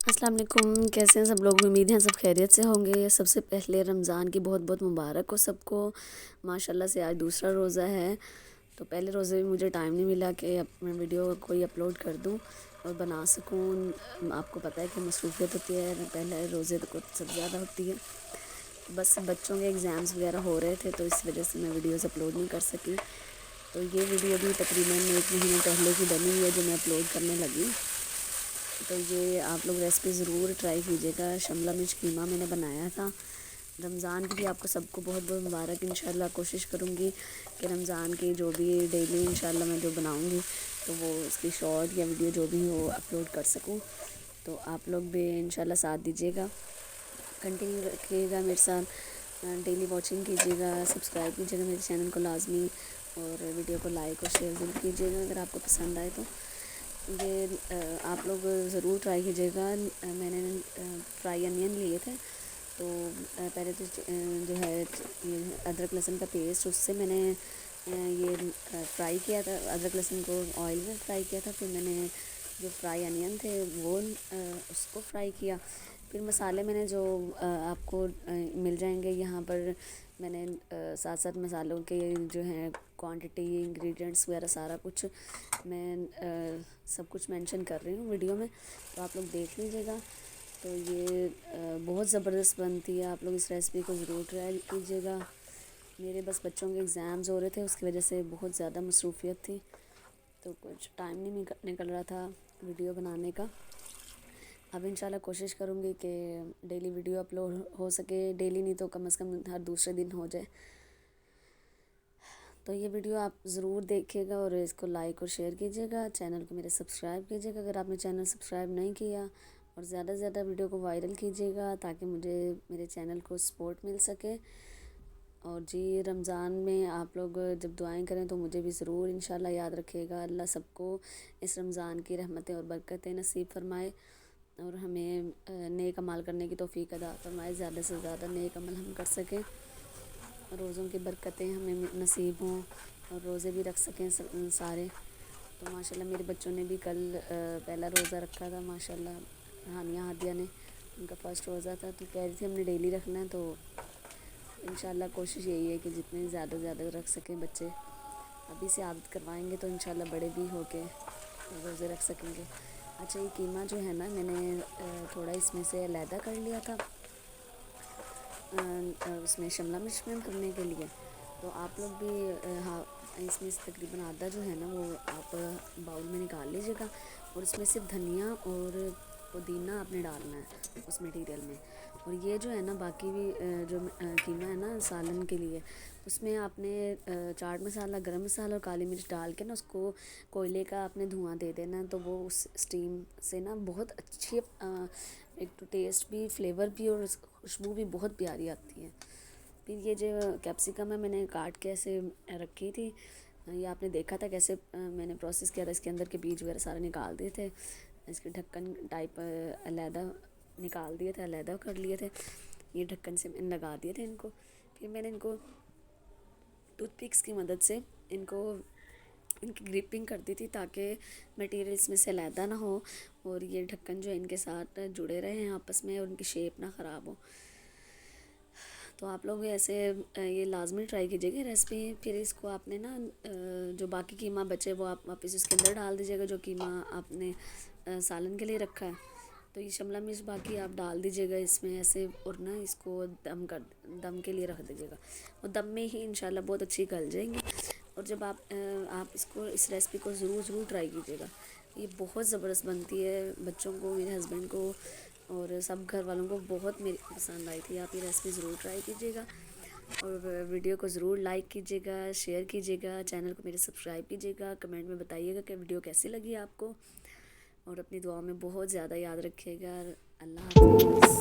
अस्सलाम वालेकुम। कैसे हैं सब लोग? उम्मीद है सब खैरियत से होंगे। सबसे पहले रमज़ान की बहुत बहुत मुबारक हो सबको। माशाल्लाह से आज दूसरा रोज़ा है, तो पहले रोज़े में मुझे टाइम नहीं मिला कि अपने वीडियो कोई अपलोड कर दूं और बना सकूं। आपको पता है कि मसरूफ़ियत होती है, पहले रोज़े तो कुछ सबसे ज़्यादा होती है। बस बच्चों के एग्ज़ाम्स वगैरह हो रहे थे, तो इस वजह से मैं वीडियोज़ अपलोड नहीं कर सकी। तो ये वीडियो भी तकरीबन 1 महीने पहले की बनी हुई है जो मैं अपलोड करने लगी। तो ये आप लोग रेसिपी ज़रूर ट्राई कीजिएगा। शिमला मिर्च कीमा मैंने बनाया था। रमज़ान की भी आपको सबको बहुत बहुत मुबारक। इंशाल्लाह कोशिश करूँगी कि रमज़ान की जो भी डेली इंशाल्लाह मैं जो बनाऊँगी तो वो उसकी शॉर्ट या वीडियो जो भी हो अपलोड कर सकूँ। तो आप लोग भी इंशाल्लाह साथ दीजिएगा, कंटिन्यू रखिएगा मेरे साथ, डेली वॉचिंग कीजिएगा, सब्सक्राइब कीजिएगा मेरे चैनल को लाजमी, और वीडियो को लाइक और शेयर ज़रूर कीजिएगा अगर आपको पसंद आए तो। ये आप लोग ज़रूर ट्राई कीजिएगा। मैंने फ्राई अनियन लिए थे, तो पहले तो जो है ये अदरक लहसुन का पेस्ट, उससे मैंने ये फ्राई किया था। अदरक लहसुन को ऑयल में फ्राई किया था। फिर मैंने जो फ्राई अनियन थे वो उसको फ्राई किया। फिर मसाले मैंने जो आपको मिल जाएंगे यहाँ पर, मैंने साथ साथ मसालों के जो हैं क्वांटिटी, इंग्रेडिएंट्स वगैरह सारा कुछ मैं सब कुछ मेंशन कर रही हूँ वीडियो में, तो आप लोग देख लीजिएगा। तो ये बहुत ज़बरदस्त बनती है, आप लोग इस रेसिपी को ज़रूर ट्राई कीजिएगा। मेरे बस बच्चों के एग्ज़ाम्स हो रहे थे, उसकी वजह से बहुत ज़्यादा मसरूफ़ियत थी, तो कुछ टाइम नहीं निकल रहा था वीडियो बनाने का। अब इंशाल्लाह कोशिश करूँगी कि डेली वीडियो अपलोड हो सके। डेली नहीं तो कम से कम हर दूसरे दिन हो जाए। तो ये वीडियो आप ज़रूर देखिएगा और इसको लाइक और शेयर कीजिएगा। चैनल को मेरे सब्सक्राइब कीजिएगा अगर आपने चैनल सब्सक्राइब नहीं किया, और ज़्यादा से ज़्यादा वीडियो को वायरल कीजिएगा ताकि मुझे मेरे चैनल को सपोर्ट मिल सके। और जी, रमज़ान में आप लोग जब दुआएं करें तो मुझे भी ज़रूर इंशाल्लाह याद रखिएगा। अल्लाह सबको इस रमज़ान की रहमतें और बरकतें नसीब फरमाए, और हमें नेक अमल करने की तौफीक अता फरमाए। ज़्यादा से ज़्यादा नेक अमल हम कर सकें, रोज़ों की बरकतें हमें नसीब हों, और रोज़े भी रख सकें सारे। तो माशाल्लाह मेरे बच्चों ने भी कल पहला रोज़ा रखा था। माशाल्लाह हानिया हादिया ने, उनका फ़र्स्ट रोज़ा था, तो कह रही थी हमने डेली रखना है। तो इंशाल्लाह कोशिश यही है कि जितने ज़्यादा ज़्यादा रख सकें बच्चे। अभी से आदत करवाएंगे तो इंशाल्लाह बड़े भी होके रोज़े रख सकेंगे। अच्छा, ये कीमा जो है ना, मैंने थोड़ा इसमें से अलहदा कर लिया था उसमें शिमला मिर्च में भरने के लिए। तो आप लोग भी हाँ, इसमें से तकरीबन आधा जो है ना वो आप बाउल में निकाल लीजिएगा, और इसमें सिर्फ धनिया और पुदीना आपने डालना है उस मटेरियल में। और ये जो है ना बाकी भी जो कीमा है ना सालन के लिए, उसमें आपने चाट मसाला, गरम मसाला और काली मिर्च डाल के ना उसको कोयले का आपने धुआं दे देना है। तो वो उस स्टीम से ना बहुत अच्छी एक तो टेस्ट भी, फ्लेवर भी और खुशबू भी बहुत प्यारी आती है। फिर ये जो कैप्सिकम है मैंने काट के ऐसे रखी थी, ये आपने देखा था कैसे मैंने प्रोसेस किया था। इसके अंदर के बीज वगैरह सारे निकाल दिए थे, इसके ढक्कन टाइप अलहदा निकाल दिए थे, अलहदा कर लिए थे। ये ढक्कन से मैंने लगा दिए थे इनको। फिर मैंने इनको टूथपिक्स की मदद से इनको इनकी ग्रिपिंग कर दी थी ताकि मटेरियल इसमें से अलहदा ना हो, और ये ढक्कन जो है इनके साथ जुड़े रहे हैं आपस में, और इनकी शेप ना ख़राब हो। तो आप लोग भी ऐसे ये लाजमी ट्राई कीजिएगा रेसिपी। फिर इसको आपने ना जो बाकी कीमा बचे वो आप वापस इसके अंदर डाल दीजिएगा, जो कीमा आपने सालन के लिए रखा है। तो ये शिमला मिर्च बाकी आप डाल दीजिएगा इसमें ऐसे, और ना इसको दम के लिए रख दीजिएगा। और दम में ही इंशाल्लाह बहुत अच्छी गल जाएंगी। और जब आप इसको, इस रेसिपी को ज़रूर ट्राई कीजिएगा। ये बहुत ज़बरदस्त बनती है, बच्चों को, मेरे हस्बैंड को और सब घर वालों को बहुत मेरी पसंद आई थी। आप ये रेसिपी ज़रूर ट्राई कीजिएगा, और वीडियो को ज़रूर लाइक कीजिएगा, शेयर कीजिएगा, चैनल को मेरे सब्सक्राइब कीजिएगा, कमेंट में बताइएगा कि वीडियो कैसी लगी आपको, और अपनी दुआ में बहुत ज़्यादा याद रखिएगा। अल्लाह हाफ़िज़।